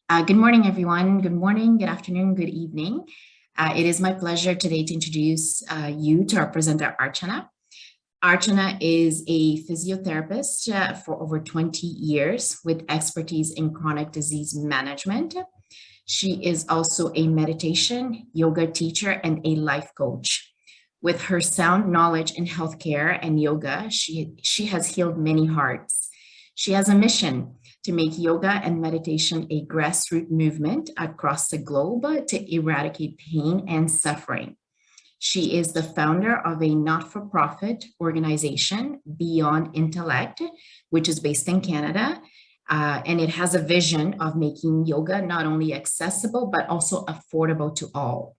Good morning, everyone. Good morning, good afternoon, good evening. It is my pleasure today to introduce you to our presenter, Archana. Archana is a physiotherapist for over 20 years with expertise in chronic disease management. She is also a meditation, yoga teacher, and a life coach. With her sound knowledge in healthcare and yoga, she has healed many hearts. She has a mission to make yoga and meditation a grassroots movement across the globe to eradicate pain and suffering. She is the founder of a not-for-profit organization, Beyond Intellect, which is based in Canada, and it has a vision of making yoga not only accessible, but also affordable to all.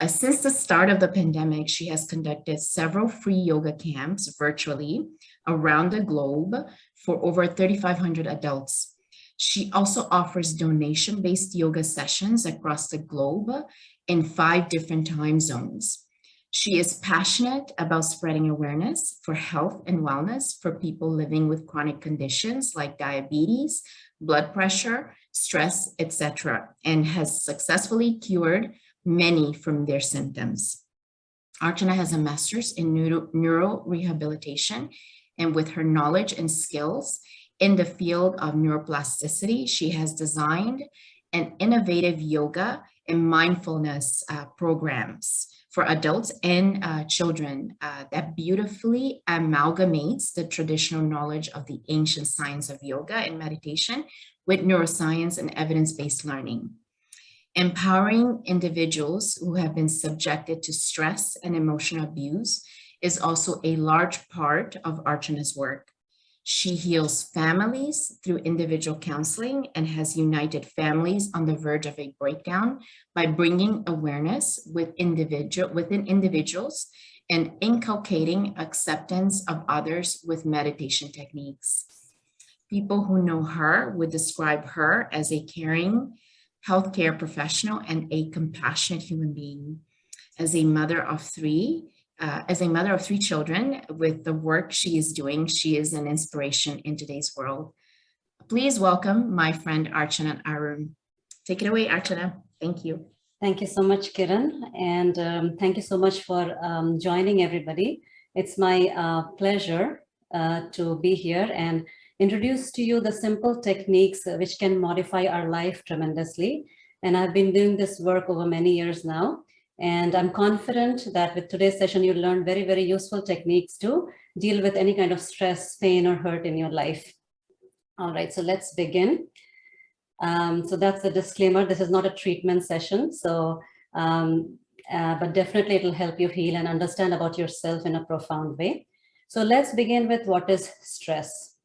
Since the start of the pandemic, she has conducted several free yoga camps virtually around the globe for over 3,500 adults. She also offers donation-based yoga sessions across the globe in 5 different time zones. She is passionate about spreading awareness for health and wellness for people living with chronic conditions like diabetes, blood pressure, stress, etc., and has successfully cured many from their symptoms. Archana has a master's in neuro rehabilitation, and with her knowledge and skills in the field of neuroplasticity, she has designed an innovative yoga and mindfulness programs for adults and children that beautifully amalgamates the traditional knowledge of the ancient science of yoga and meditation with neuroscience and evidence-based learning. Empowering individuals who have been subjected to stress and emotional abuse is also a large part of Archana's work. She heals families through individual counseling and has united families on the verge of a breakdown by bringing awareness within individuals and inculcating acceptance of others with meditation techniques. People who know her would describe her as a caring healthcare professional and a compassionate human being. As a mother of three children, with the work she is doing, she is an inspiration in today's world. Please welcome my friend Archana Arun. Take it away, Archana. Thank you. Thank you so much, Kiran, and thank you so much for joining everybody. It's my pleasure to be here and introduce to you the simple techniques which can modify our life tremendously. And I've been doing this work over many years now. And I'm confident that with today's session, you'll learn very, very useful techniques to deal with any kind of stress, pain, or hurt in your life. All right, so let's begin. So that's the disclaimer. This is not a treatment session. But definitely it'll help you heal and understand about yourself in a profound way. So let's begin with what is stress.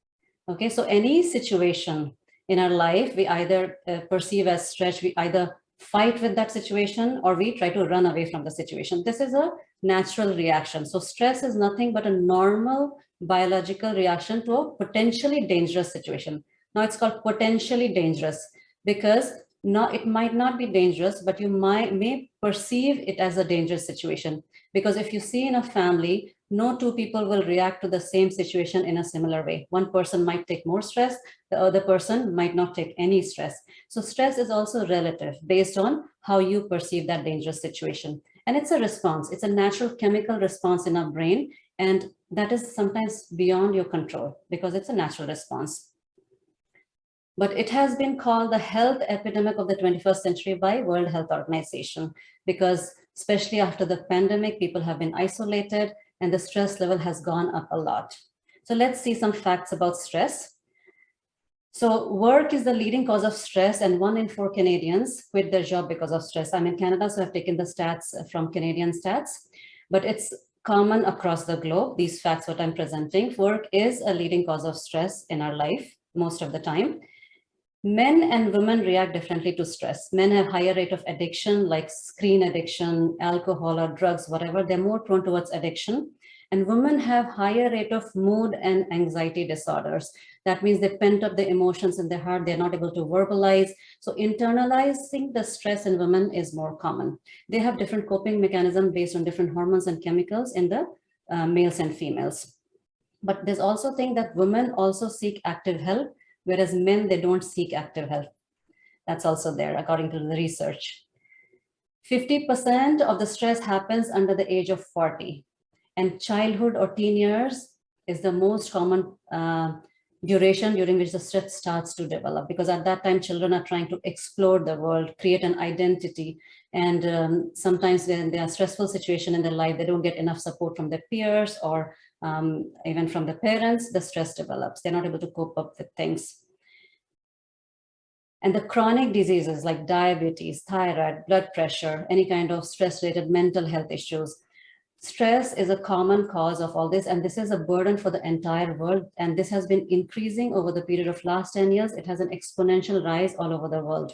Okay, so any situation in our life, we either perceive as stress, we either fight with that situation or we try to run away from the situation. This is a natural reaction. So stress is nothing but a normal biological reaction to a potentially dangerous situation. Now it's called potentially dangerous because it might not be dangerous, but you may perceive it as a dangerous situation. Because if you see in a family, no two people will react to the same situation in a similar way. One person might take more stress, the other person might not take any stress. So stress is also relative based on how you perceive that dangerous situation. And it's a response. It's a natural chemical response in our brain. And that is sometimes beyond your control because it's a natural response. But it has been called the health epidemic of the 21st century by World Health Organization, because especially after the pandemic, people have been isolated and the stress level has gone up a lot. So let's see some facts about stress. So work is the leading cause of stress, and 1 in 4 Canadians quit their job because of stress. I'm in Canada, so I've taken the stats from Canadian stats, but it's common across the globe. These facts, what I'm presenting, work is a leading cause of stress in our life most of the time. Men and women react differently to stress. Men have higher rate of addiction, like screen addiction, alcohol or drugs, whatever. They're more prone towards addiction. And women have higher rate of mood and anxiety disorders. That means they pent up the emotions in their heart. They're not able to verbalize. So internalizing the stress in women is more common. They have different coping mechanisms based on different hormones and chemicals in the males and females. But there's also a thing that women also seek active help, whereas men, they don't seek active help. That's also there according to the research. 50% of the stress happens under the age of 40, and childhood or teen years is the most common duration during which the stress starts to develop, because at that time children are trying to explore the world, create an identity, and sometimes when they are stressful situation in their life, they don't get enough support from their peers or even from the parents, the stress develops. They're not able to cope up with things. And the chronic diseases like diabetes, thyroid, blood pressure, any kind of stress-related mental health issues. Stress is a common cause of all this, and this is a burden for the entire world. And this has been increasing over the period of last 10 years. It has an exponential rise all over the world.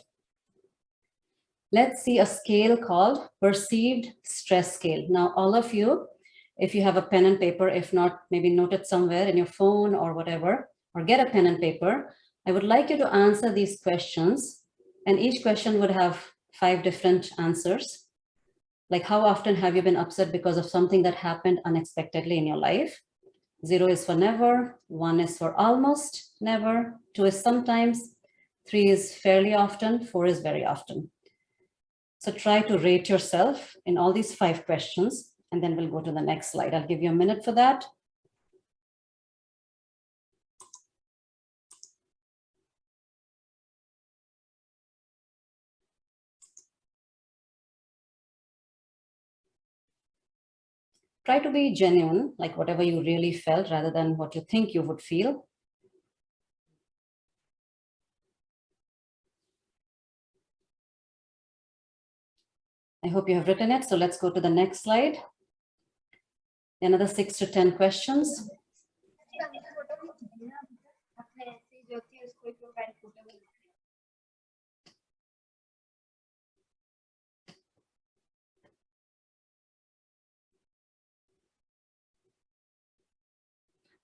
Let's see a scale called perceived stress scale. Now, all of you, if you have a pen and paper, if not, maybe note it somewhere in your phone or whatever, or get a pen and paper. I would like you to answer these questions, and each question would have 5 different answers. Like, how often have you been upset because of something that happened unexpectedly in your life? 0 is for never, 1 is for almost never, 2 is sometimes, 3 is fairly often, 4 is very often. So try to rate yourself in all these 5 questions, and then we'll go to the next slide. I'll give you a minute for that. Try to be genuine, like whatever you really felt rather than what you think you would feel. I hope you have written it. So let's go to the next slide. Another 6 to 10 questions.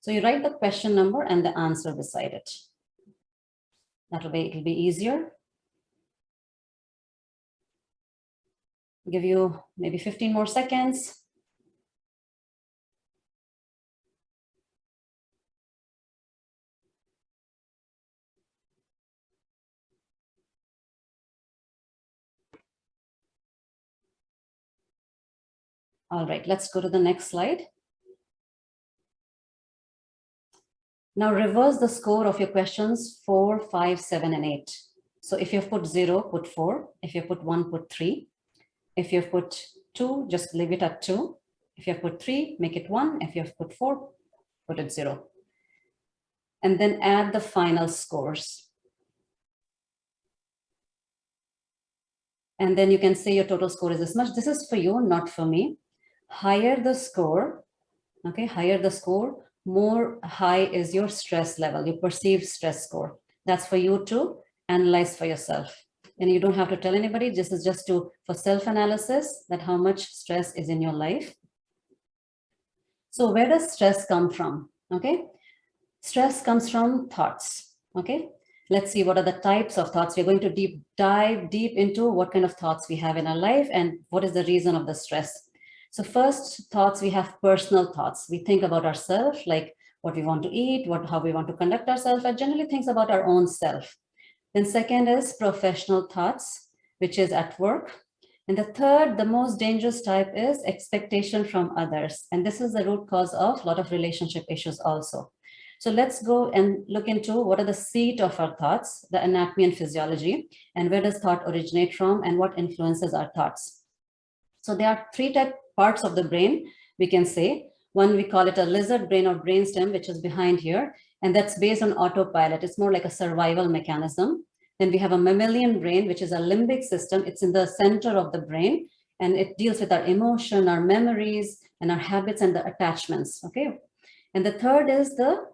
So you write the question number and the answer beside it. It'll be easier. Give you maybe 15 more seconds. All right, let's go to the next slide. Now reverse the score of your questions 4, 5, 7, and 8. So if you've put 0, put 4. If you put 1, put 3. If you've put 2, just leave it at 2. If you've put 3, make it 1. If you've put 4, put it 0. And then add the final scores. And then you can say your total score is this much. This is for you, not for me. Higher the score, okay, higher the score, more high is your stress level, your perceived stress score. That's for you to analyze for yourself. And you don't have to tell anybody. This is just for self-analysis, that how much stress is in your life. So where does stress come from? Okay, stress comes from thoughts. Okay, let's see what are the types of thoughts. We're going to dive deep into what kind of thoughts we have in our life and what is the reason of the stress. So first thoughts, we have personal thoughts. We think about ourselves, like what we want to eat, how we want to conduct ourselves, and generally things about our own self. Then second is professional thoughts, which is at work. And the third, the most dangerous type, is expectation from others. And this is the root cause of a lot of relationship issues also. So let's go and look into what are the seat of our thoughts, the anatomy and physiology, and where does thought originate from and what influences our thoughts. So there are 3 parts of the brain, we can say. One, we call it a lizard brain or brainstem, which is behind here. And that's based on autopilot. It's more like a survival mechanism. Then we have a mammalian brain, which is a limbic system. It's in the center of the brain, and it deals with our emotion, our memories, and our habits and the attachments, okay? And the third is the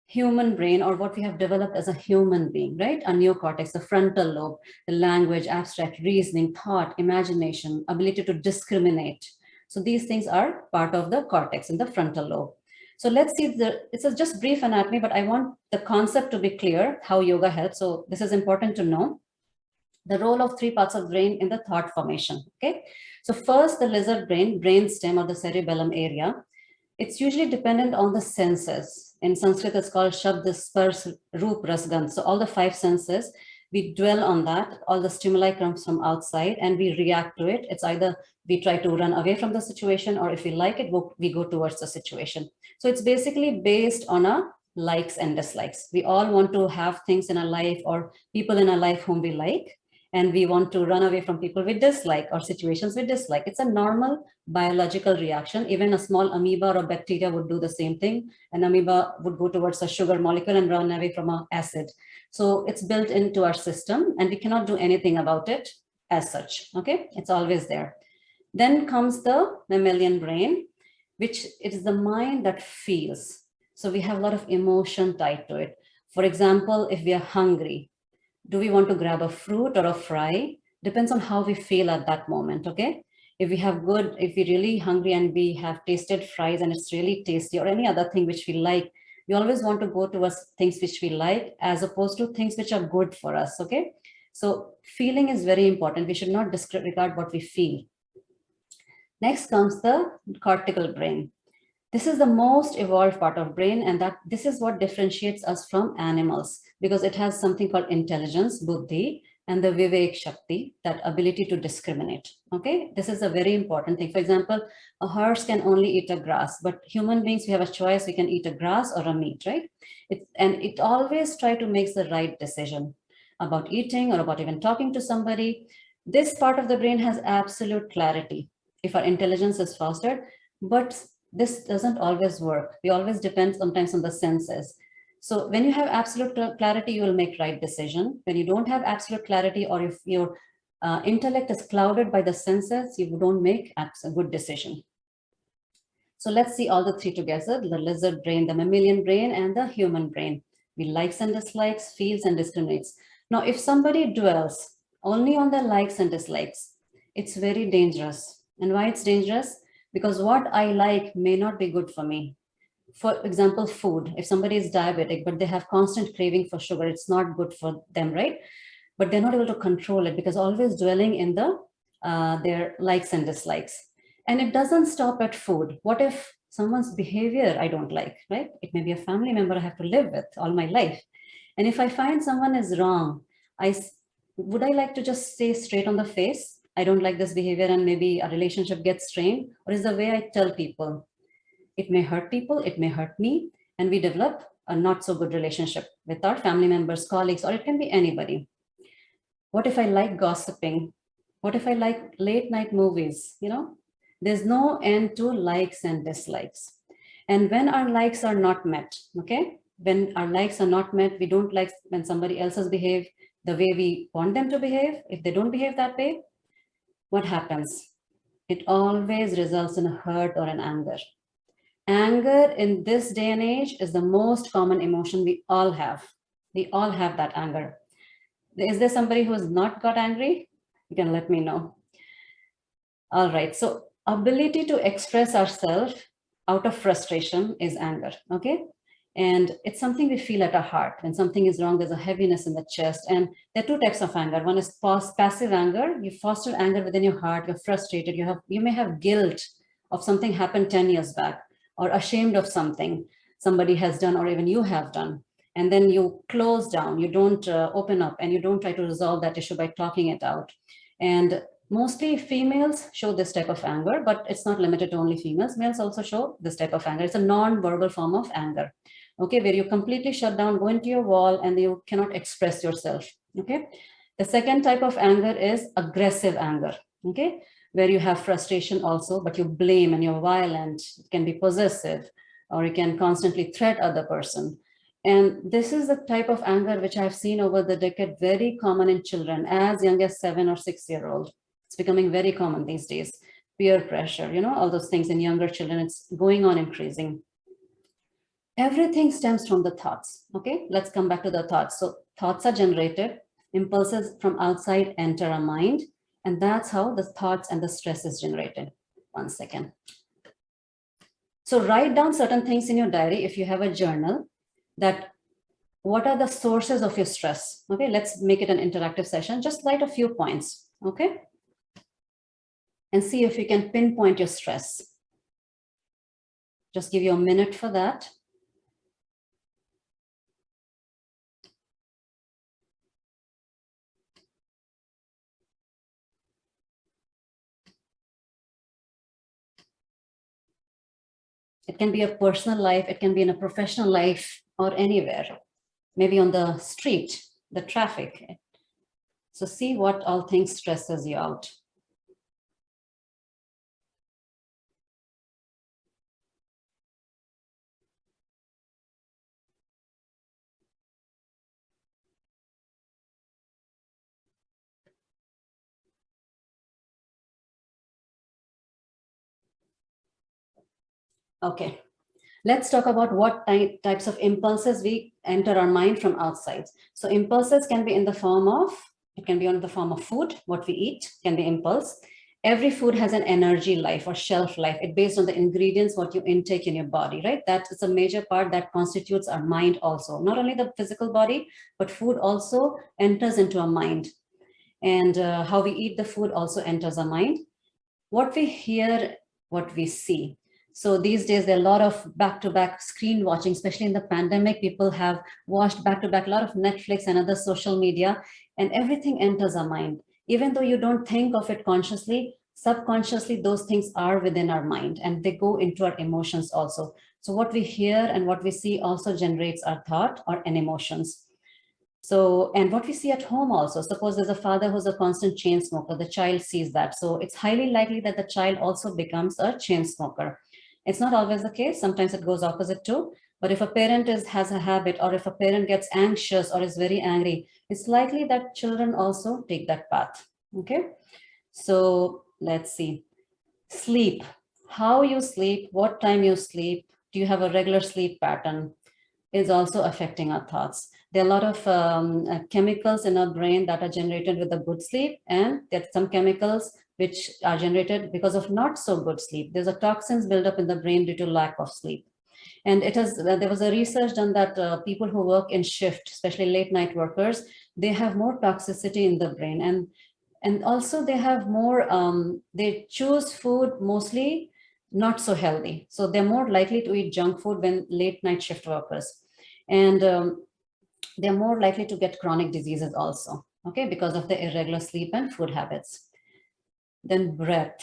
human brain, or what we have developed as a human being, right? Our neocortex, the frontal lobe, the language, abstract reasoning, thought, imagination, ability to discriminate. So these things are part of the cortex in the frontal lobe. So let's see, it's a just brief anatomy, but I want the concept to be clear, how yoga helps. So this is important to know. The role of 3 parts of brain in the thought formation, okay? So first, the lizard brain, brainstem or the cerebellum area. It's usually dependent on the senses. In Sanskrit, it's called Shabd, Spars, Roop, Rasgandh. So all the 5 senses, we dwell on that. All the stimuli comes from outside and we react to it. It's either we try to run away from the situation, or if we like it, we go towards the situation. So it's basically based on a likes and dislikes. We all want to have things in our life or people in our life whom we like, and we want to run away from people we dislike or situations we dislike. It's a normal biological reaction. Even a small amoeba or bacteria would do the same thing. An amoeba would go towards a sugar molecule and run away from an acid. So it's built into our system and we cannot do anything about it as such, okay? It's always there. Then comes the mammalian brain, which is the mind that feels. So we have a lot of emotion tied to it. For example, if we are hungry, do we want to grab a fruit or a fry? Depends on how we feel at that moment, okay? If we're really hungry and we have tasted fries and it's really tasty, or any other thing which we like, we always want to go towards things which we like as opposed to things which are good for us, okay? So feeling is very important. We should not disregard what we feel. Next comes the cortical brain. This is the most evolved part of brain, and this is what differentiates us from animals, because it has something called intelligence, buddhi, and the vivek shakti, that ability to discriminate. Okay, this is a very important thing. For example, a horse can only eat a grass, but human beings, we have a choice. We can eat a grass or a meat, right? It always try to make the right decision about eating or about even talking to somebody. This part of the brain has absolute clarity if our intelligence is fostered, but this doesn't always work. We always depend sometimes on the senses. So when you have absolute clarity, you will make right decision. When you don't have absolute clarity, or if your intellect is clouded by the senses, you don't make a good decision. So let's see all the three together: the lizard brain, the mammalian brain, and the human brain. We likes and dislikes, feels and discriminates. Now, if somebody dwells only on the likes and dislikes, it's very dangerous. And why it's dangerous? Because what I like may not be good for me. For example, food. If somebody is diabetic, but they have constant craving for sugar, it's not good for them, right? But they're not able to control it because always dwelling in their likes and dislikes. And it doesn't stop at food. What if someone's behavior I don't like, right? It may be a family member I have to live with all my life. And if I find someone is wrong, would I like to just say straight on the face, I don't like this behavior, and maybe a relationship gets strained? Or is the way I tell people? It may hurt people, it may hurt me, and we develop a not so good relationship with our family members, colleagues, or it can be anybody. What if I like gossiping? What if I like late night movies? There's no end to likes and dislikes. And when our likes are not met, okay? When our likes are not met, we don't like when somebody else has behaved the way we want them to behave. If they don't behave that way, what happens? It always results in a hurt or an anger. Anger in this day and age is the most common emotion we all have. We all have that anger. Is there somebody who has not got angry? You can let me know. All right, so ability to express ourselves out of frustration is anger, okay? And it's something we feel at our heart. When something is wrong, there's a heaviness in the chest. And there are two types of anger. One is passive anger. You foster anger within your heart. You're frustrated. You may have guilt of something happened 10 years back, or ashamed of something somebody has done or even you have done. And then you close down. You don't open up, and you don't try to resolve that issue by talking it out. And mostly females show this type of anger, but it's not limited to only females. Males also show this type of anger. It's a non-verbal form of anger, okay, where you completely shut down, go into your wall, and you cannot express yourself, okay? The second type of anger is aggressive anger, okay, where you have frustration also, but you blame and you're violent. It can be possessive, or you can constantly threat other person. And this is the type of anger which I've seen over the decade, very common in children as young as 7 or 6 year old. It's becoming very common these days. Peer pressure, all those things in younger children, it's going on increasing. Everything stems from the thoughts, okay? Let's come back to the thoughts. So thoughts are generated, impulses from outside enter our mind, and that's how the thoughts and the stress is generated. 1 second. So write down certain things in your diary if you have a journal, that what are the sources of your stress? Okay, let's make it an interactive session. Just write a few points, okay? And see if you can pinpoint your stress. Just give you a minute for that. It can be a personal life, it can be in a professional life, or anywhere, maybe on the street, the traffic. So see what all things stresses you out. Okay, let's talk about what types of impulses we enter our mind from outside. So impulses can be in the form of, it can be in the form of food, what we eat can be impulse. Every food has an energy life or shelf life. It's based on the ingredients, what you intake in your body, right? That is a major part that constitutes our mind also. Not only the physical body, but food also enters into our mind. And how we eat the food also enters our mind. What we hear, what we see. So these days, there are a lot of back-to-back screen watching, especially in the pandemic. People have watched back-to-back a lot of Netflix and other social media, and everything enters our mind. Even though you don't think of it consciously, subconsciously, those things are within our mind and they go into our emotions also. So what we hear and what we see also generates our thought or an emotions. So, and what we see at home also, suppose there's a father who's a constant chain smoker, the child sees that. So it's highly likely that the child also becomes a chain smoker. It's not always the case. Sometimes it goes opposite too. But if a parent has a habit, or if a parent gets anxious or is very angry, it's likely that children also take that path. Okay. So let's see. Sleep, how you sleep, what time you sleep, do you have a regular sleep pattern, is also affecting our thoughts. There are a lot of chemicals in our brain that are generated with a good sleep, and there's some chemicals which are generated because of not so good sleep. There's a toxins build up in the brain due to lack of sleep. And there was a research done that people who work in shift, especially late night workers, they have more toxicity in the brain. And also they have more, they choose food mostly not so healthy. So they're more likely to eat junk food when late night shift workers. And they're more likely to get chronic diseases also, okay, because of the irregular sleep and food habits. Then breath.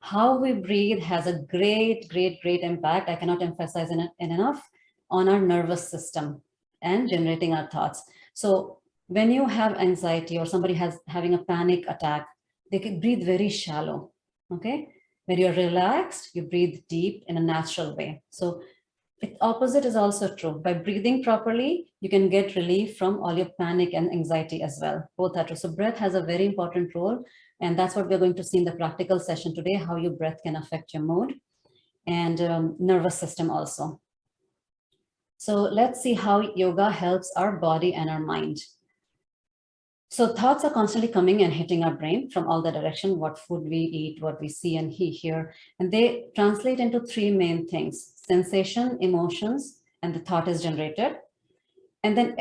How we breathe has a great impact. I cannot emphasize it enough on our nervous system and generating our thoughts. So when you have anxiety or somebody having a panic attack, they can breathe very shallow, okay? When you're relaxed, you breathe deep in a natural way. So the opposite is also true. By breathing properly, you can get relief from all your panic and anxiety as well. Both are true. So breath has a very important role. And that's what we're going to see in the practical session today, how your breath can affect your mood and nervous system also. So let's see how yoga helps our body and our mind. So thoughts are constantly coming and hitting our brain from all the direction, what food we eat, what we see and hear, and they translate into three main things: sensation, emotions, and the thought is generated. And then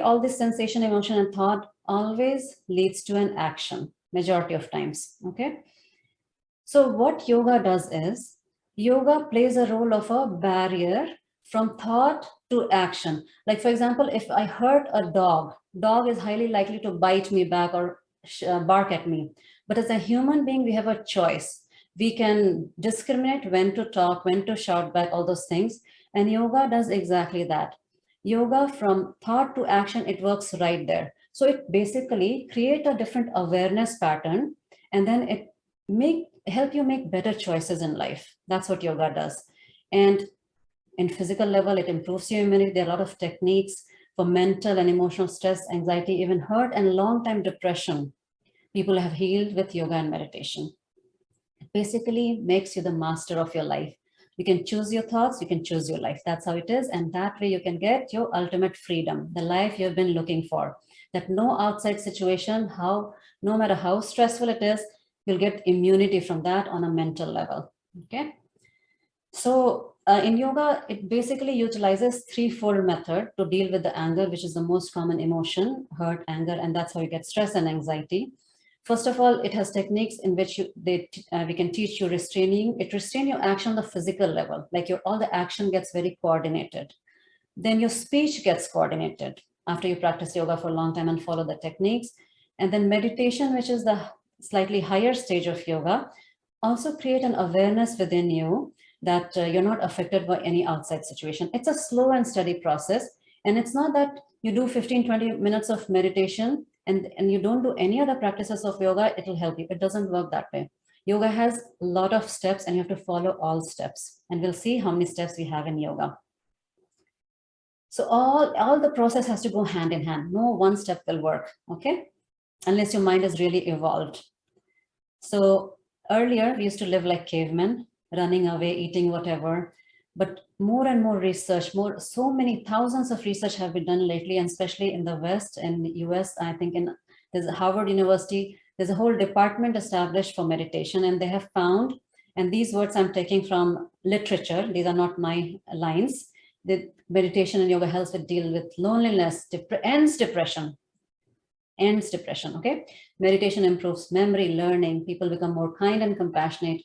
all this sensation, emotion, and thought always leads to an action, majority of times, okay? So what yoga does is, yoga plays a role of a barrier from thought to action. Like for example, if I hurt a dog is highly likely to bite me back or bark at me. But as a human being, we have a choice. We can discriminate when to talk, when to shout back, all those things. And yoga does exactly that. Yoga from thought to action, it works right there. So it basically creates a different awareness pattern, and then it help you make better choices in life. That's what yoga does. And in physical level, it improves your immunity. There are a lot of techniques for mental and emotional stress, anxiety, even hurt and long-time depression. People have healed with yoga and meditation. It basically makes you the master of your life. You can choose your thoughts, you can choose your life. That's how it is. And that way you can get your ultimate freedom, the life you've been looking for. That no outside situation, no matter how stressful it is, you'll get immunity from that on a mental level, okay? So in yoga, it basically utilizes threefold method to deal with the anger, which is the most common emotion, hurt, anger, and that's how you get stress and anxiety. First of all, it has techniques in which we can teach you restraining. It restrains your action on the physical level, like all the action gets very coordinated. Then your speech gets coordinated after you practice yoga for a long time and follow the techniques. And then meditation, which is the slightly higher stage of yoga, also create an awareness within you that you're not affected by any outside situation. It's a slow and steady process. And it's not that you do 15, 20 minutes of meditation and you don't do any other practices of yoga, it'll help you. It doesn't work that way. Yoga has a lot of steps and you have to follow all steps. And we'll see how many steps we have in yoga. So all the process has to go hand in hand. No one step will work, okay? Unless your mind is really evolved. So earlier we used to live like cavemen, running away, eating whatever. But more and more research, so many thousands of research have been done lately, and especially in the West and the US, I think there's a Harvard University, there's a whole department established for meditation, and they have found, and these words I'm taking from literature, these are not my lines, that meditation and yoga helps with deal with loneliness, ends depression, okay? Meditation improves memory, learning, people become more kind and compassionate,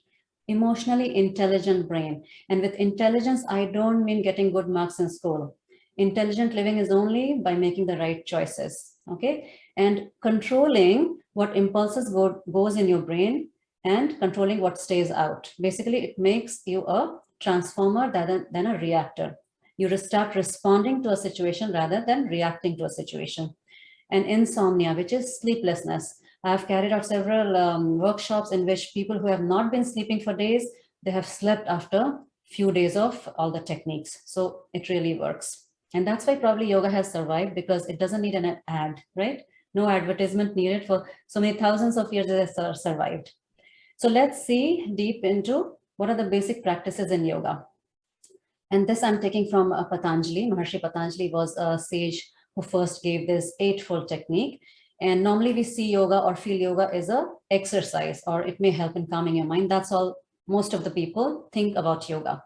emotionally intelligent brain. And with intelligence, I don't mean getting good marks in school. Intelligent living is only by making the right choices, okay? And controlling what impulses goes in your brain and controlling what stays out. Basically, it makes you a transformer rather than a reactor. You start responding to a situation rather than reacting to a situation. And insomnia, which is sleeplessness. I've carried out several workshops in which people who have not been sleeping for days, they have slept after few days of all the techniques. So it really works. And that's why probably yoga has survived, because it doesn't need an ad, right? No advertisement needed for so many thousands of years it has survived. So let's see deep into what are the basic practices in yoga. And this I'm taking from Patanjali. Maharshi Patanjali was a sage who first gave this eightfold technique. And normally we see yoga or feel yoga is a exercise, or it may help in calming your mind. That's all most of the people think about yoga.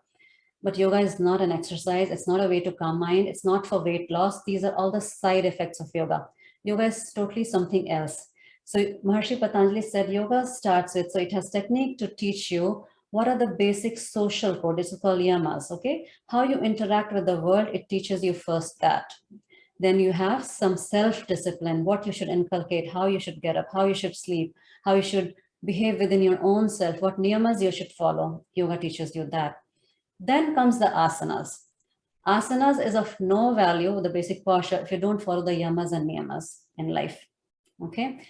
But yoga is not an exercise. It's not a way to calm mind. It's not for weight loss. These are all the side effects of yoga. Yoga is totally something else. So Maharshi Patanjali said yoga starts with, so it has technique to teach you what are the basic social code. It's called yamas, okay? How you interact with the world, it teaches you first that. Then you have some self-discipline, what you should inculcate, how you should get up, how you should sleep, how you should behave within your own self, what niyamas you should follow. Yoga teaches you that. Then comes the asanas. Asanas is of no value, the basic posture, if you don't follow the yamas and niyamas in life, okay?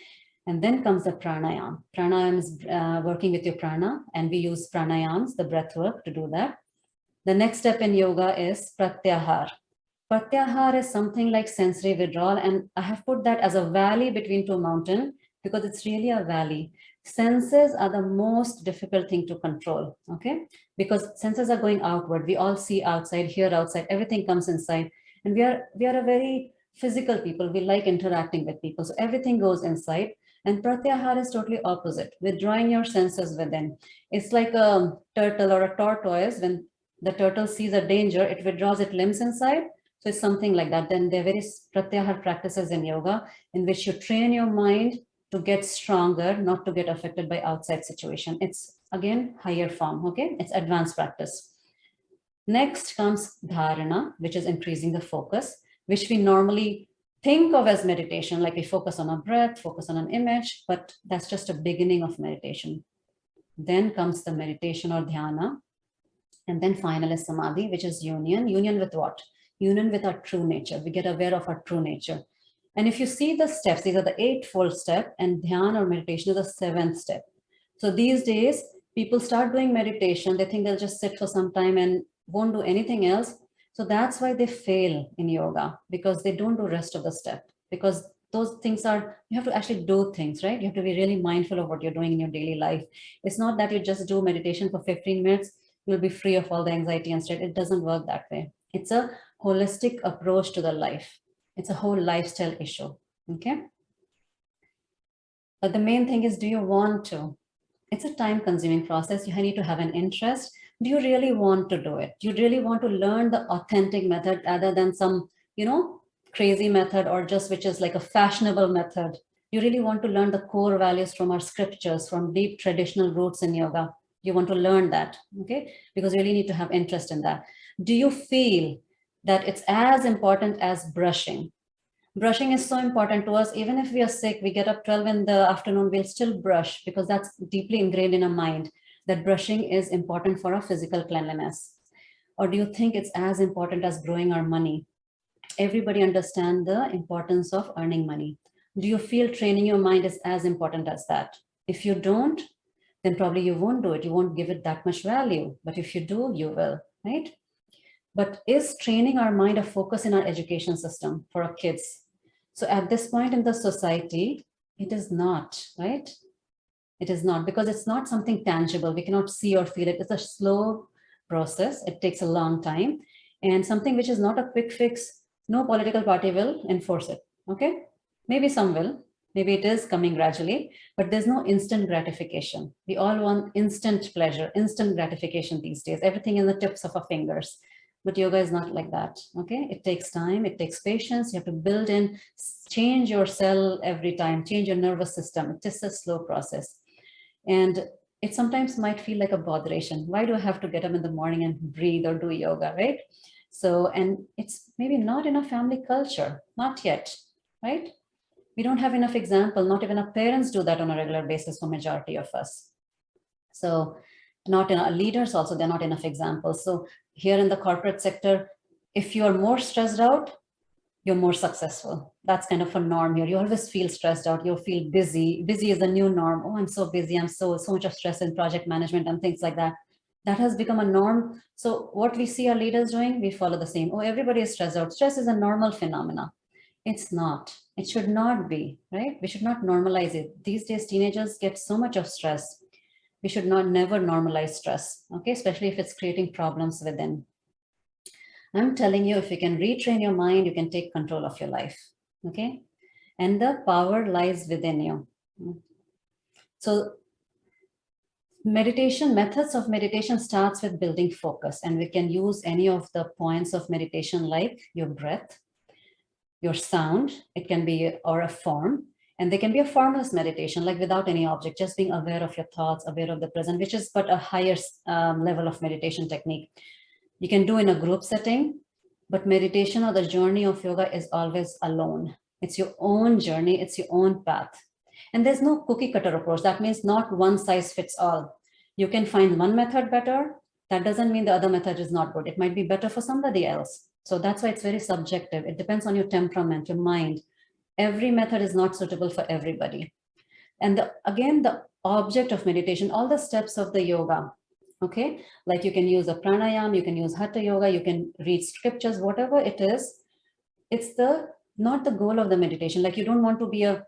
And then comes the pranayam. Pranayam is working with your prana, and we use pranayams, the breath work, to do that. The next step in yoga is pratyahar. Pratyahar is something like sensory withdrawal, and I have put that as a valley between two mountains because it's really a valley. Senses are the most difficult thing to control, okay? Because senses are going outward. We all see outside, hear outside, everything comes inside. And we are a very physical people. We like interacting with people. So everything goes inside. And pratyahar is totally opposite, withdrawing your senses within. It's like a turtle or a tortoise. When the turtle sees a danger, it withdraws its limbs inside. So it's something like that. Then there are various pratyahar practices in yoga in which you train your mind to get stronger, not to get affected by outside situation. It's again higher form, okay? It's advanced practice. Next comes dharana, which is increasing the focus, which we normally think of as meditation, like we focus on a breath, focus on an image, but that's just a beginning of meditation. Then comes the meditation or dhyana. And then final is samadhi, which is union. Union with what? Union with our true nature. We get aware of our true nature. And if you see the steps, these are the eightfold step, and dhyana or meditation is the seventh step. So these days, people start doing meditation. They think they'll just sit for some time and won't do anything else. So that's why they fail in yoga, because they don't do rest of the step. Because those things are, you have to actually do things, right? You have to be really mindful of what you're doing in your daily life. It's not that you just do meditation for 15 minutes, you'll be free of all the anxiety and stress. It doesn't work that way. It's a holistic approach to the life. It's a whole lifestyle issue, okay? But the main thing is, do you want to? It's a time-consuming process. You need to have an interest. Do you really want to do it? Do you really want to learn the authentic method rather than some, crazy method or just which is like a fashionable method? You really want to learn the core values from our scriptures, from deep traditional roots in yoga. You want to learn that, okay? Because you really need to have interest in that. Do you feel that it's as important as brushing? Brushing is so important to us. Even if we are sick, we get up 12 in the afternoon, we'll still brush because that's deeply ingrained in our mind. that brushing is important for our physical cleanliness? Or do you think it's as important as growing our money? Everybody understand the importance of earning money. Do you feel training your mind is as important as that? If you don't, then probably you won't do it. You won't give it that much value. But if you do, you will, right? But is training our mind a focus in our education system for our kids? So at this point in the society, it is not, right? It is not, because it's not something tangible. We cannot see or feel it. It's a slow process. It takes a long time. And something which is not a quick fix, no political party will enforce it, okay? Maybe some will. Maybe it is coming gradually, but there's no instant gratification. We all want instant pleasure, instant gratification these days, everything in the tips of our fingers. But yoga is not like that, okay? It takes time, it takes patience. You have to build in, change your cell every time, change your nervous system. It's just a slow process. And it sometimes might feel like a botheration. Why do I have to get up in the morning and breathe or do yoga, right? So, and it's maybe not in a family culture, not yet, right? We don't have enough example. Not even our parents do that on a regular basis for majority of us. So not in our leaders also, they're not enough examples. So here in the corporate sector, if you are more stressed out, you're more successful. That's kind of a norm here. You always feel stressed out. You feel busy. Busy is the new norm. Oh, I'm so busy. I'm so much of stress in project management and things like that. That has become a norm. So what we see our leaders doing, we follow the same. Oh, everybody is stressed out. Stress is a normal phenomena. It's not. It should not be, right? We should not normalize it. These days, teenagers get so much of stress. We should not never normalize stress, okay? Especially if it's creating problems within. I'm telling you, if you can retrain your mind, you can take control of your life, okay? And the power lies within you. So meditation, methods of meditation starts with building focus, and we can use any of the points of meditation like your breath, your sound, it can be, or a form, and they can be a formless meditation, like without any object, just being aware of your thoughts, aware of the present, which is but a higher level of meditation technique. You can do in a group setting, but meditation or the journey of yoga is always alone. It's your own journey, it's your own path. And there's no cookie cutter approach. That means not one size fits all. You can find one method better. That doesn't mean the other method is not good. It might be better for somebody else. So that's why it's very subjective. It depends on your temperament, your mind. Every method is not suitable for everybody. And again, the object of meditation, all the steps of the yoga, okay? Like you can use a pranayama, you can use hatha yoga, you can read scriptures, whatever it is. It's not the goal of the meditation. Like you don't want to be a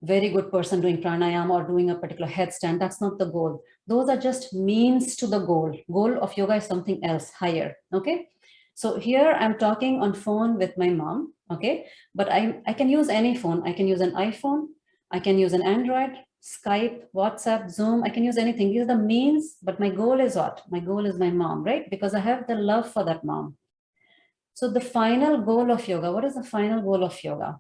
very good person doing pranayama or doing a particular headstand. That's not the goal. Those are just means to the goal. Goal of yoga is something else, higher, okay? So here I'm talking on phone with my mom, okay? But I can use any phone. I can use an iPhone. I can use an Android, Skype, WhatsApp, Zoom. I can use anything. These are the means, but my goal is what? My goal is my mom, right? Because I have the love for that mom. So the final goal of yoga, what is the final goal of yoga?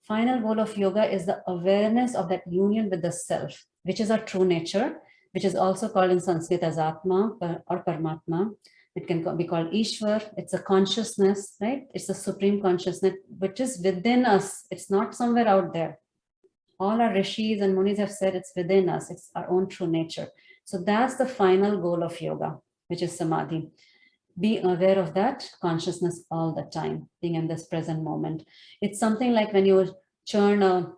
Final goal of yoga is the awareness of that union with the self, which is our true nature, which is also called in Sanskrit as Atma or Paramatma. It can be called Ishwar. It's a consciousness, right? It's a supreme consciousness, which is within us. It's not somewhere out there. All our rishis and munis have said it's within us. It's our own true nature. So that's the final goal of yoga, which is samadhi. Be aware of that consciousness all the time, being in this present moment. It's something like when you churn a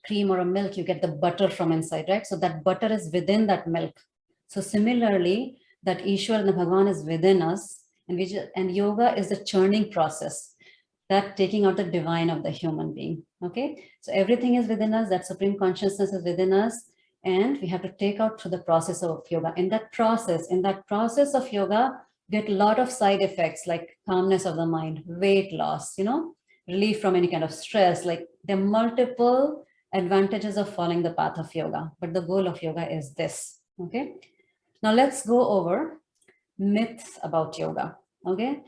cream or a milk, you get the butter from inside, right? So that butter is within that milk. So similarly, that Ishwar and the Bhagavan is within us, and yoga is the churning process, that taking out the divine of the human being, okay? So everything is within us, that supreme consciousness is within us, and we have to take out through the process of yoga. In that process of yoga, get a lot of side effects like calmness of the mind, weight loss, relief from any kind of stress. Like there are multiple advantages of following the path of yoga, but the goal of yoga is this, okay? Now let's go over myths about yoga, okay?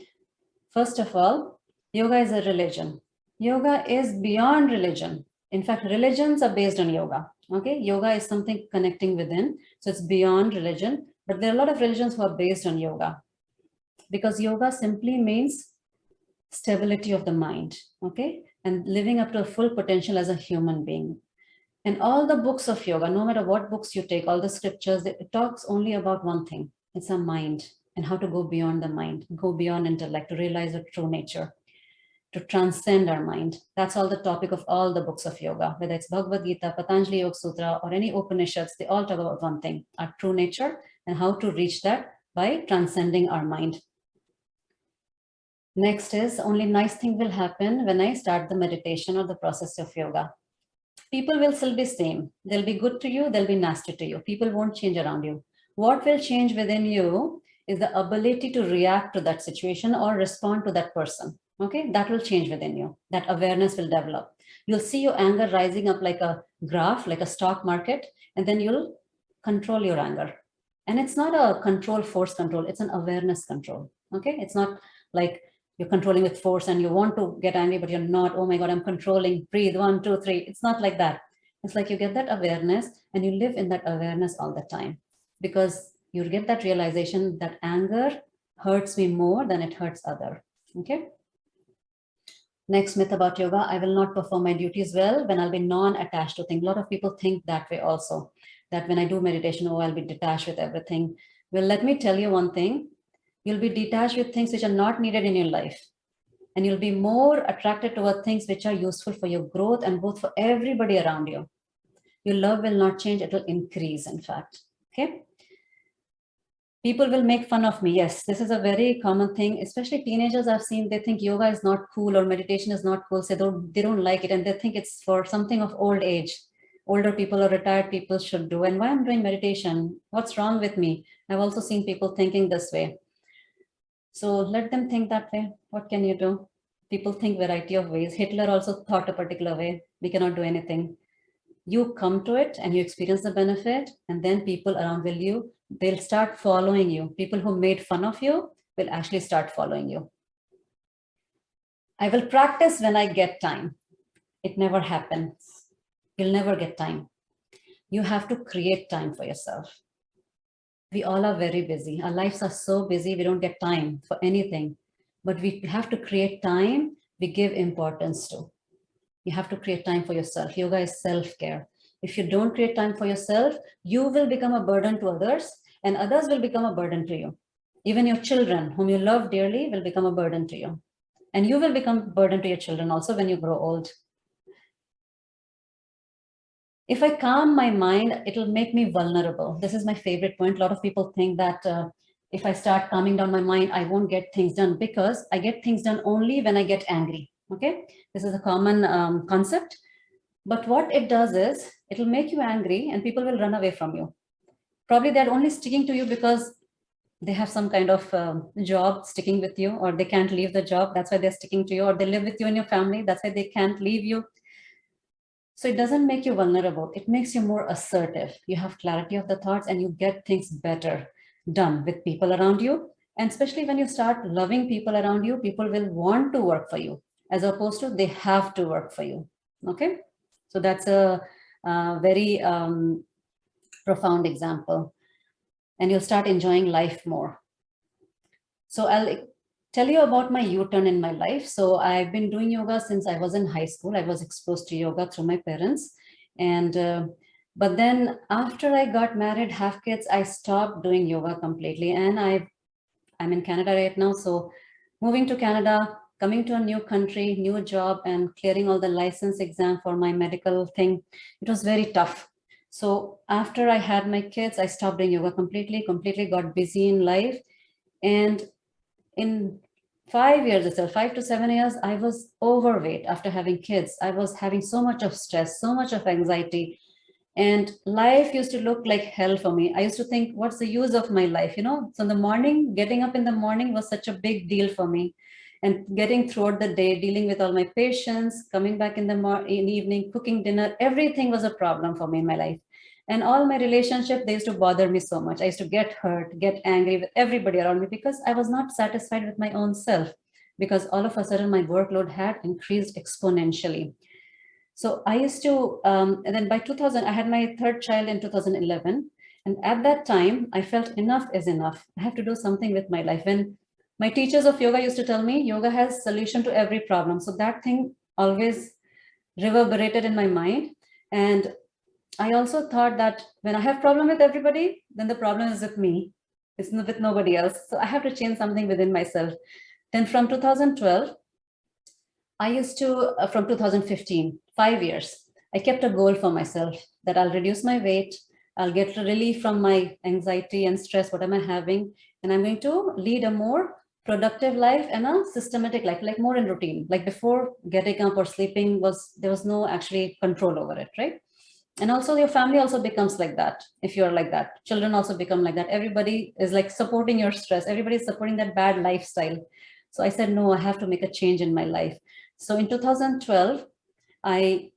First of all, yoga is a religion. Yoga is beyond religion. In fact, religions are based on yoga, okay? Yoga is something connecting within, so it's beyond religion, but there are a lot of religions who are based on yoga, because yoga simply means stability of the mind, okay? And living up to a full potential as a human being. And all the books of yoga, no matter what books you take, all the scriptures, it talks only about one thing. It's a mind and how to go beyond the mind, go beyond intellect, to realize the true nature, to transcend our mind. That's all the topic of all the books of yoga, whether it's Bhagavad Gita, Patanjali Yoga Sutra, or any Upanishads, they all talk about one thing, our true nature, and how to reach that by transcending our mind. Next is, only nice thing will happen when I start the meditation or the process of yoga. People will still be same. They'll be good to you, they'll be nasty to you. People won't change around you. What will change within you is the ability to react to that situation or respond to that person. Okay, that will change within you. That awareness will develop. You'll see your anger rising up like a graph, like a stock market, and then you'll control your anger. And it's not a control, force control, it's an awareness control. Okay, it's not like you're controlling with force and you want to get angry, but you're not. Oh my God, I'm controlling. Breathe, 1, 2, 3. It's not like that. It's like you get that awareness and you live in that awareness all the time, because you get that realization that anger hurts me more than it hurts other. Okay. Next myth about yoga, I will not perform my duties well when I'll be non-attached to things. A lot of people think that way also, that when I do meditation, oh, I'll be detached with everything. Well, let me tell you one thing. You'll be detached with things which are not needed in your life. And you'll be more attracted toward things which are useful for your growth and both for everybody around you. Your love will not change, it will increase, in fact. Okay. People will make fun of me. Yes, this is a very common thing, especially teenagers I've seen. They think yoga is not cool or meditation is not cool. So they don't like it. And they think it's for something of old age. Older people or retired people should do. And why I'm doing meditation? What's wrong with me? I've also seen people thinking this way. So let them think that way. What can you do? People think variety of ways. Hitler also thought a particular way. We cannot do anything. You come to it and you experience the benefit, and then people around they'll start following you. People who made fun of you will actually start following you. I will practice when I get time. It never happens. You'll never get time. You have to create time for yourself. We all are very busy. Our lives are so busy, we don't get time for anything. But we have to create time we give importance to. You have to create time for yourself. Yoga is self-care. If you don't create time for yourself, you will become a burden to others, and others will become a burden to you. Even your children, whom you love dearly, will become a burden to you. And you will become a burden to your children also when you grow old. If I calm my mind, it'll make me vulnerable. This is my favorite point. A lot of people think that if I start calming down my mind, I won't get things done, because I get things done only when I get angry. Okay, this is a common concept. But what it does is, it'll make you angry and people will run away from you. Probably they're only sticking to you because they have some kind of job sticking with you, or they can't leave the job. That's why they're sticking to you, or they live with you in your family. That's why they can't leave you. So it doesn't make you vulnerable. It makes you more assertive. You have clarity of the thoughts and you get things better done with people around you. And especially when you start loving people around you, people will want to work for you, as opposed to they have to work for you. Okay. So that's a very profound example. And you'll start enjoying life more. So I'll tell you about my U-turn in my life. So I've been doing yoga since I was in high school. I was exposed to yoga through my parents. And but then after I got married, have kids, I stopped doing yoga completely. And I'm in Canada right now. So moving to Canada, coming to a new country, new job, and clearing all the license exam for my medical thing, it was very tough. So after I had my kids, I stopped doing yoga completely got busy in life. And in 5 years itself, 5 to 7 years, I was overweight after having kids. I was having so much of stress, so much of anxiety. And life used to look like hell for me. I used to think, what's the use of my life? You know, so in the morning, getting up in the morning was such a big deal for me. And getting throughout the day, dealing with all my patients, coming back in the evening, cooking dinner, everything was a problem for me in my life. And all my relationships, they used to bother me so much. I used to get hurt, get angry with everybody around me, because I was not satisfied with my own self, because all of a sudden my workload had increased exponentially. So I used to, and then by 2000, I had my third child in 2011. And at that time, I felt enough is enough. I have to do something with my life. When my teachers of yoga used to tell me, yoga has solution to every problem. So that thing always reverberated in my mind. And I also thought that when I have problem with everybody, then the problem is with me. It's with nobody else. So I have to change something within myself. Then from 2012, I used to, from 2015, 5 years, I kept a goal for myself that I'll reduce my weight, I'll get relief from my anxiety and stress, what am I having, and I'm going to lead a more productive life and a systematic life, like more in routine. Like before getting up or sleeping there was no actually control over it, right? And also your family also becomes like that. If you're like that, children also become like that. Everybody is like supporting your stress. Everybody is supporting that bad lifestyle. So I said, no, I have to make a change in my life. So in 2012, I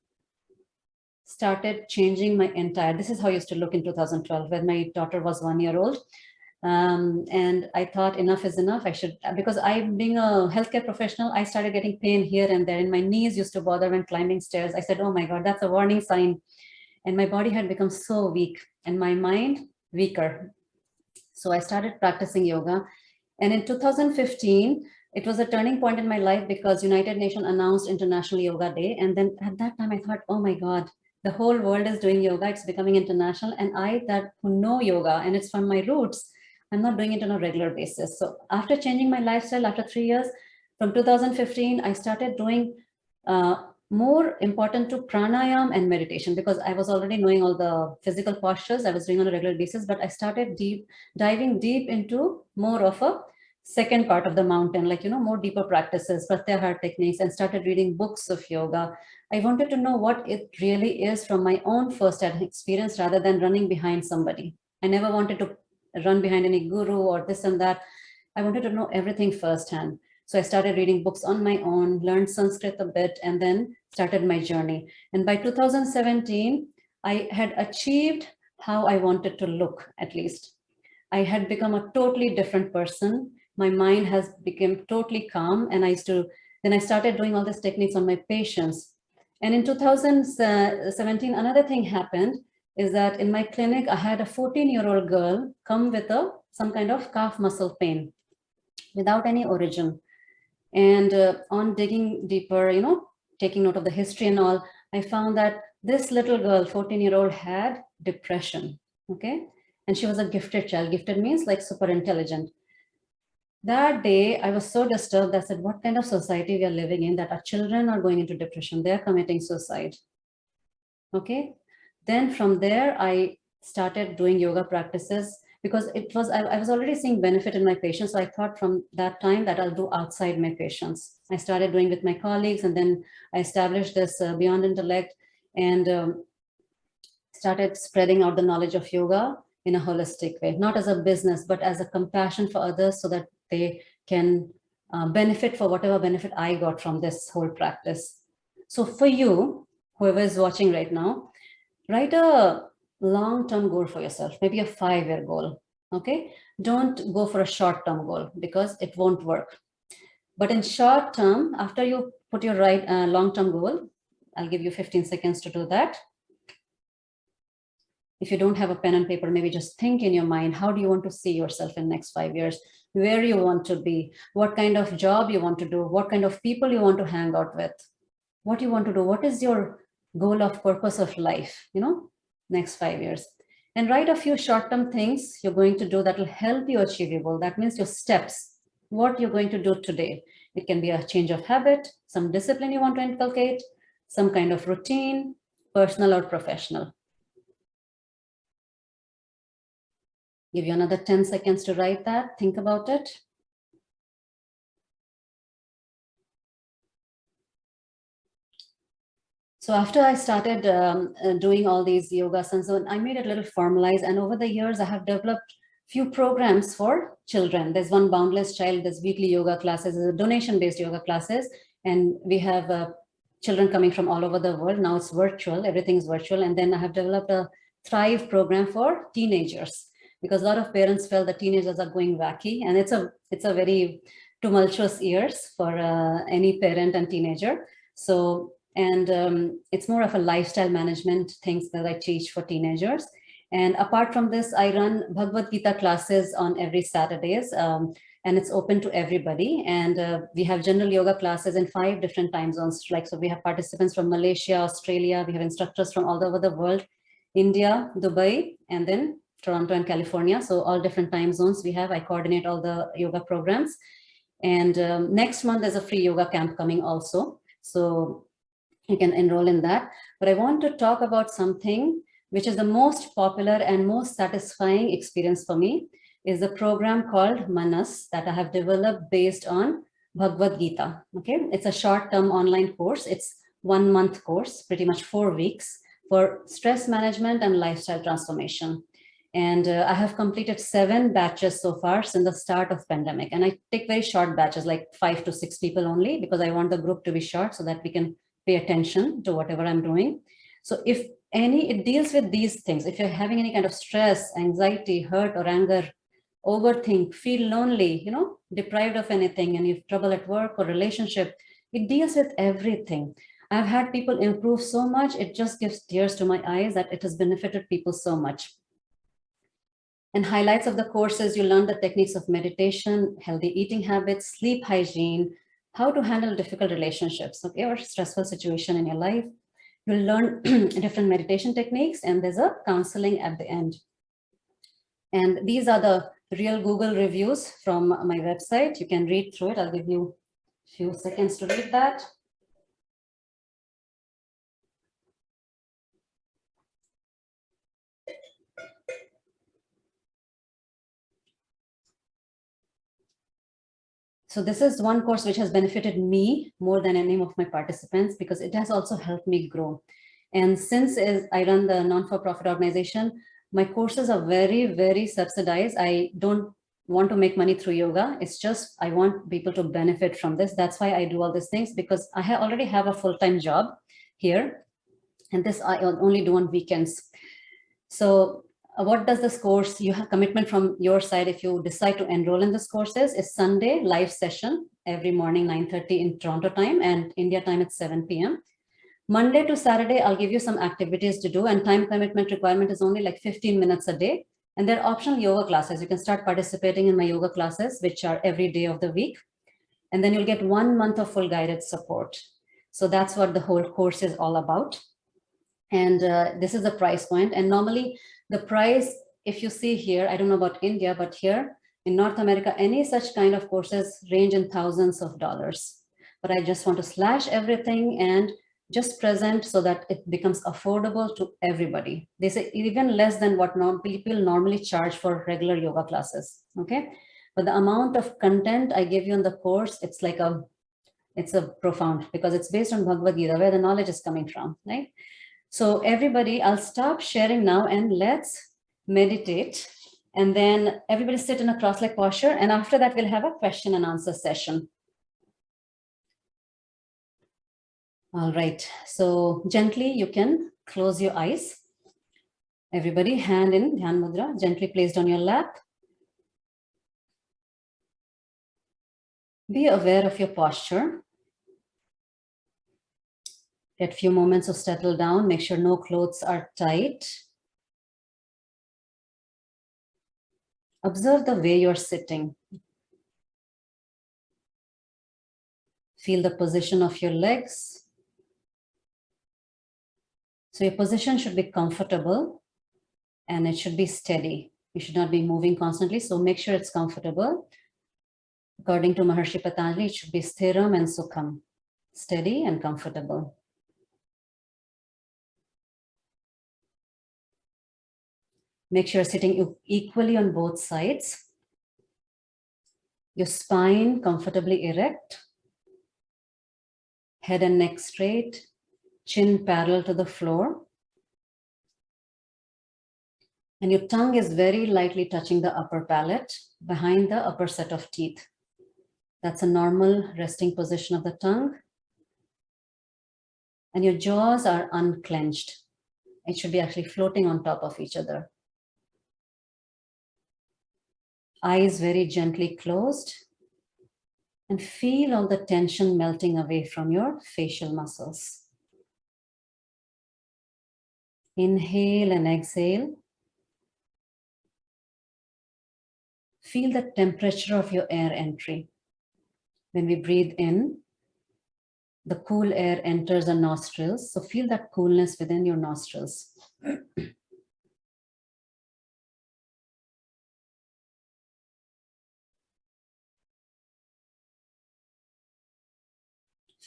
started changing my entire, this is how I used to look in 2012 when my daughter was 1 year old. And I thought enough is enough. I should, because I, being a healthcare professional, I started getting pain here and there, and my knees used to bother when climbing stairs. I said, oh my God, that's a warning sign. And my body had become so weak and my mind weaker. So I started practicing yoga. And in 2015, it was a turning point in my life because United Nations announced International Yoga Day. And then at that time I thought, oh my God, the whole world is doing yoga. It's becoming international. And I, that who know yoga and it's from my roots, I'm not doing it on a regular basis. So after changing my lifestyle, after 3 years, from 2015, I started doing more important to pranayam and meditation, because I was already knowing all the physical postures I was doing on a regular basis, but I started diving deep into more of a second part of the mountain, like, more deeper practices, pratyahar techniques, and started reading books of yoga. I wanted to know what it really is from my own first-hand experience rather than running behind somebody. I never wanted to run behind any guru or this and that. I wanted to know everything firsthand. So I started reading books on my own, learned Sanskrit a bit, and then started my journey. And by 2017, I had achieved how I wanted to look, at least. I had become a totally different person. My mind has become totally calm. And then I started doing all these techniques on my patients. And in 2017, another thing happened is that in my clinic, I had a 14-year-old girl come with some kind of calf muscle pain without any origin. And on digging deeper, taking note of the history and all, I found that this little girl, 14-year-old, had depression, okay? And she was a gifted child. Gifted means like super intelligent. That day, I was so disturbed. I said, what kind of society we are living in that our children are going into depression? They're committing suicide, okay? Then from there, I started doing yoga practices because I was already seeing benefit in my patients. So I thought from that time that I'll do outside my patients. I started doing with my colleagues, and then I established this Beyond Intellect and started spreading out the knowledge of yoga in a holistic way, not as a business, but as a compassion for others so that they can benefit for whatever benefit I got from this whole practice. So for you, whoever is watching right now, write a long-term goal for yourself, maybe a 5-year goal, okay? Don't go for a short-term goal because it won't work. But in short term, after you put your long-term goal, I'll give you 15 seconds to do that. If you don't have a pen and paper, maybe just think in your mind, how do you want to see yourself in the next 5 years? Where you want to be? What kind of job you want to do? What kind of people you want to hang out with? What you want to do? What is your goal of purpose of life, next 5 years? And write a few short-term things you're going to do that will help you achieve your goal. That means your steps, what you're going to do today. It can be a change of habit, some discipline you want to inculcate, some kind of routine, personal or professional. Give you another 10 seconds to write that. Think about it. So after I started doing all these yogasans, I made it a little formalized. And over the years, I have developed few programs for children. There's one Boundless Child, there's weekly yoga classes, there's donation-based yoga classes. And we have children coming from all over the world. Now it's virtual, everything's virtual. And then I have developed a Thrive program for teenagers, because a lot of parents felt that teenagers are going wacky. And it's a very tumultuous years for any parent and teenager. So, and it's more of a lifestyle management things that I teach for teenagers. And apart from this, I run Bhagavad Gita classes on every Saturdays, and it's open to everybody. And we have general yoga classes in 5 different time zones. So we have participants from Malaysia, Australia, we have instructors from all over the world. India, Dubai, and then Toronto and California. So all different time zones we have. I coordinate all the yoga programs. And next month, there's a free yoga camp coming also. So you can enroll in that. But I want to talk about something which is the most popular and most satisfying experience for me, is a program called Manas that I have developed based on Bhagavad Gita. Okay, it's a short-term online course. It's 1 month course, pretty much 4 weeks, for stress management and lifestyle transformation. And I have completed 7 batches so far since the start of pandemic. And I take very short batches, like 5 to 6 people only, because I want the group to be short so that we can pay attention to whatever I'm doing. So if it deals with these things. If you're having any kind of stress, anxiety, hurt or anger, overthink, feel lonely, deprived of anything, and you have trouble at work or relationship, it deals with everything. I've had people improve so much, it just gives tears to my eyes that it has benefited people so much. And highlights of the courses, you learn the techniques of meditation, healthy eating habits, sleep hygiene, how to handle difficult relationships, okay, or stressful situation in your life. You'll learn different meditation techniques, and there's a counseling at the end. And these are the real Google reviews from my website. You can read through it. I'll give you a few seconds to read that. So this is one course which has benefited me more than any of my participants, because it has also helped me grow. And since I run the non-for-profit organization, my courses are very, very subsidized. I don't want to make money through yoga. It's just, I want people to benefit from this. That's why I do all these things, because I already have a full-time job here. And this I only do on weekends. So what does this course, you have commitment from your side if you decide to enroll in this courses, is Sunday live session every morning 9:30 in Toronto time, and India time at 7 p.m. Monday to Saturday, I'll give you some activities to do, and time commitment requirement is only like 15 minutes a day. And they're optional yoga classes. You can start participating in my yoga classes, which are every day of the week. And then you'll get 1 month of full guided support. So that's what the whole course is all about. And this is the price point. And normally the price, if you see here, I don't know about India, but here in North America, any such kind of courses range in thousands of dollars. But I just want to slash everything and just present so that it becomes affordable to everybody. They say even less than what people normally charge for regular yoga classes, okay? But the amount of content I give you in the course, it's a profound, because it's based on Bhagavad Gita, where the knowledge is coming from, right? So everybody, I'll stop sharing now and let's meditate. And then everybody sit in a cross-leg posture. And after that, we'll have a question and answer session. All right, so gently you can close your eyes. Everybody, hand in Dhyan Mudra, gently placed on your lap. Be aware of your posture. Get a few moments to settle down. Make sure no clothes are tight. Observe the way you're sitting. Feel the position of your legs. So your position should be comfortable and it should be steady. You should not be moving constantly, so make sure it's comfortable. According to Maharshi Patanjali, it should be sthiram and sukham, steady and comfortable. Make sure you're sitting equally on both sides. Your spine comfortably erect. Head and neck straight. Chin parallel to the floor. And your tongue is very lightly touching the upper palate behind the upper set of teeth. That's a normal resting position of the tongue. And your jaws are unclenched. It should be actually floating on top of each other. Eyes very gently closed. And feel all the tension melting away from your facial muscles. Inhale and exhale. Feel the temperature of your air entry. When we breathe in, the cool air enters the nostrils. So feel that coolness within your nostrils.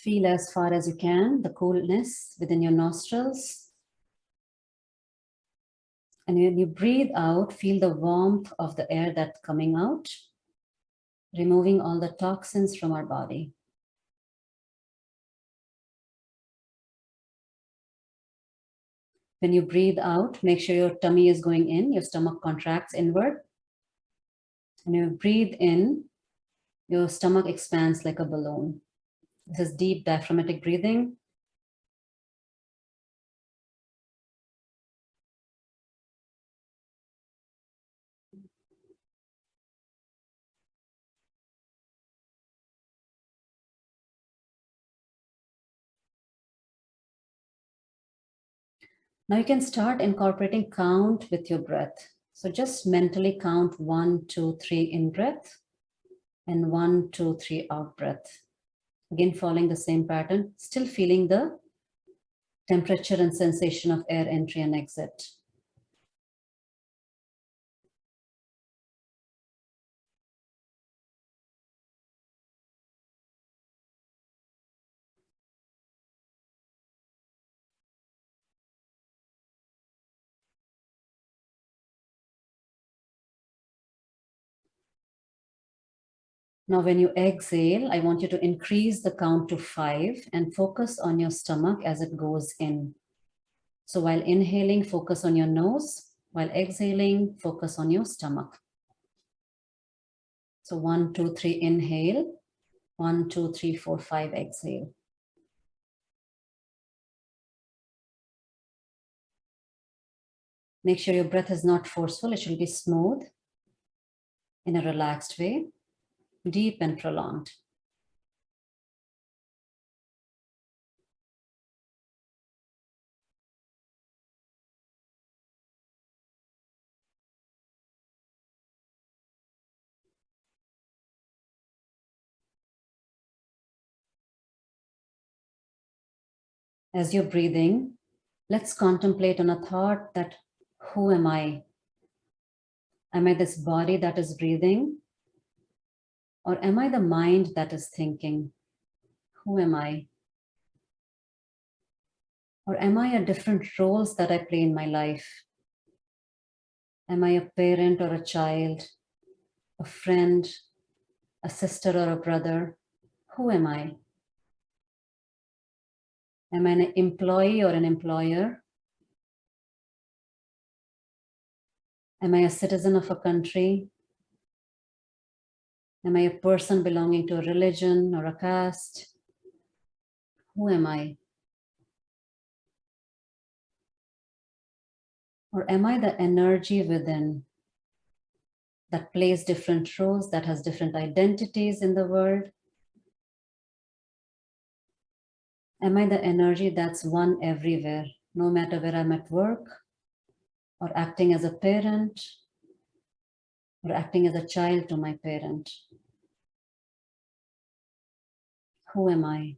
Feel as far as you can the coolness within your nostrils. And when you breathe out, feel the warmth of the air that's coming out, removing all the toxins from our body. When you breathe out, make sure your tummy is going in, your stomach contracts inward. And when you breathe in, your stomach expands like a balloon. This is deep diaphragmatic breathing. Now you can start incorporating count with your breath. So just mentally count 1, 2, 3 in breath and 1, 2, 3 out breath. Again, following the same pattern, still feeling the temperature and sensation of air entry and exit. Now, when you exhale, I want you to increase the count to 5 and focus on your stomach as it goes in. So while inhaling, focus on your nose. While exhaling, focus on your stomach. So 1, 2, 3, inhale. 1, 2, 3, 4, 5, exhale. Make sure your breath is not forceful. It should be smooth in a relaxed way, deep and prolonged. As you're breathing, let's contemplate on a thought that, who am I? Am I this body that is breathing? Or am I the mind that is thinking? Who am I? Or am I a different roles that I play in my life? Am I a parent or a child, a friend, a sister or a brother? Who am I? Am I an employee or an employer? Am I a citizen of a country? Am I a person belonging to a religion or a caste? Who am I? Or am I the energy within that plays different roles, that has different identities in the world? Am I the energy that's one everywhere, no matter where I'm at work, or acting as a parent, or acting as a child to my parent? Who am I?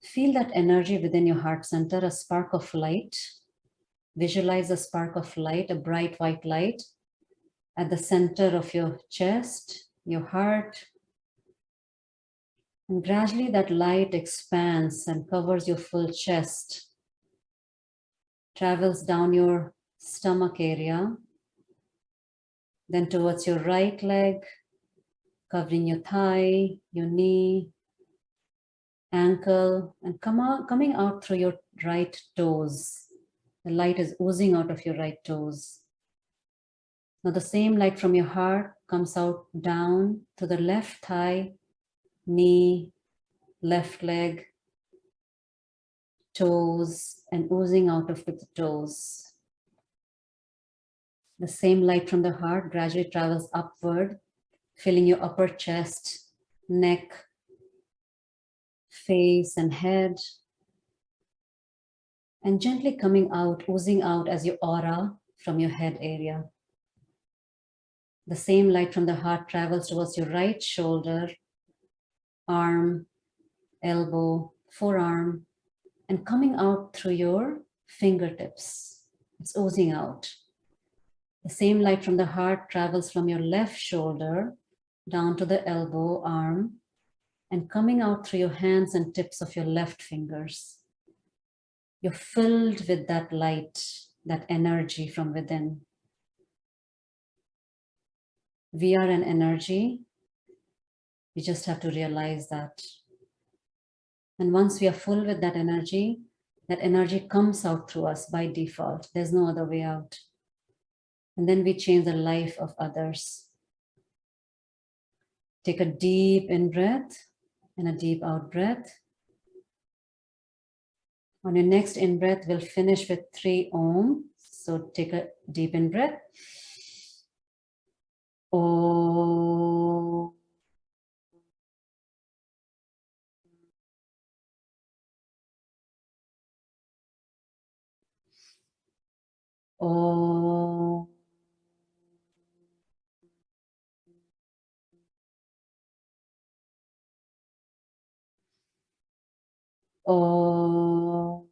Feel that energy within your heart center, a spark of light. Visualize a spark of light, a bright white light at the center of your chest, your heart. And gradually that light expands and covers your full chest, travels down your stomach area, then towards your right leg, covering your thigh, your knee, ankle, and coming out through your right toes. The light is oozing out of your right toes. Now the same light from your heart comes out down to the left thigh, knee, left leg, toes, and oozing out of the toes. The same light from the heart gradually travels upward, filling your upper chest, neck, face, and head, and gently coming out, oozing out as your aura from your head area. The same light from the heart travels towards your right shoulder, arm, elbow, forearm, and coming out through your fingertips. It's oozing out. The same light from the heart travels from your left shoulder, down to the elbow, arm, and coming out through your hands and tips of your left fingers. You're filled with that light, that energy from within. We are an energy. We just have to realize that. And once we are full with that energy comes out through us by default. There's no other way out. And then we change the life of others. Take a deep in breath and a deep out breath. On your next in breath, we'll finish with 3 Om. So take a deep in breath. Om. Om. Om.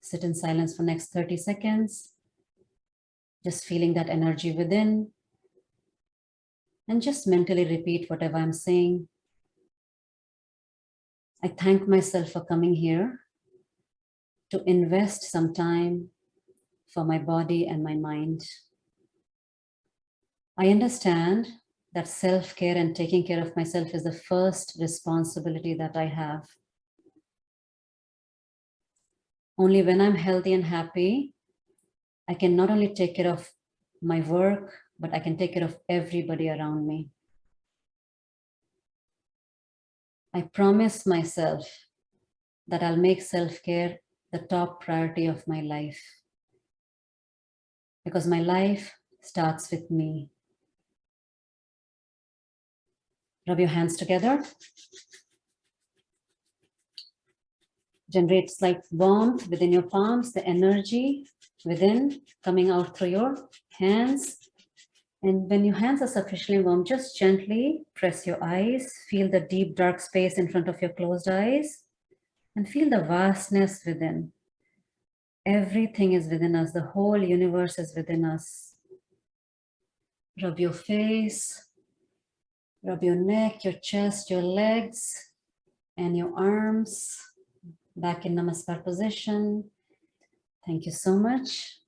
Sit in silence for next 30 seconds. Just feeling that energy within. And just mentally repeat whatever I'm saying. I thank myself for coming here to invest some time for my body and my mind. I understand that self-care and taking care of myself is the first responsibility that I have. Only when I'm healthy and happy, I can not only take care of my work, but I can take care of everybody around me. I promise myself that I'll make self-care the top priority of my life. Because my life starts with me. Rub your hands together. Generate slight warmth within your palms, the energy within coming out through your hands. And when your hands are sufficiently warm, just gently press your eyes, feel the deep dark space in front of your closed eyes, and feel the vastness within. Everything is within us, the whole universe is within us. Rub your face, rub your neck, your chest, your legs, and your arms. Back in Namaskar position. Thank you so much.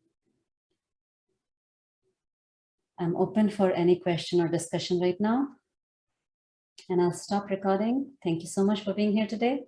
I'm open for any question or discussion right now. And I'll stop recording. Thank you so much for being here today.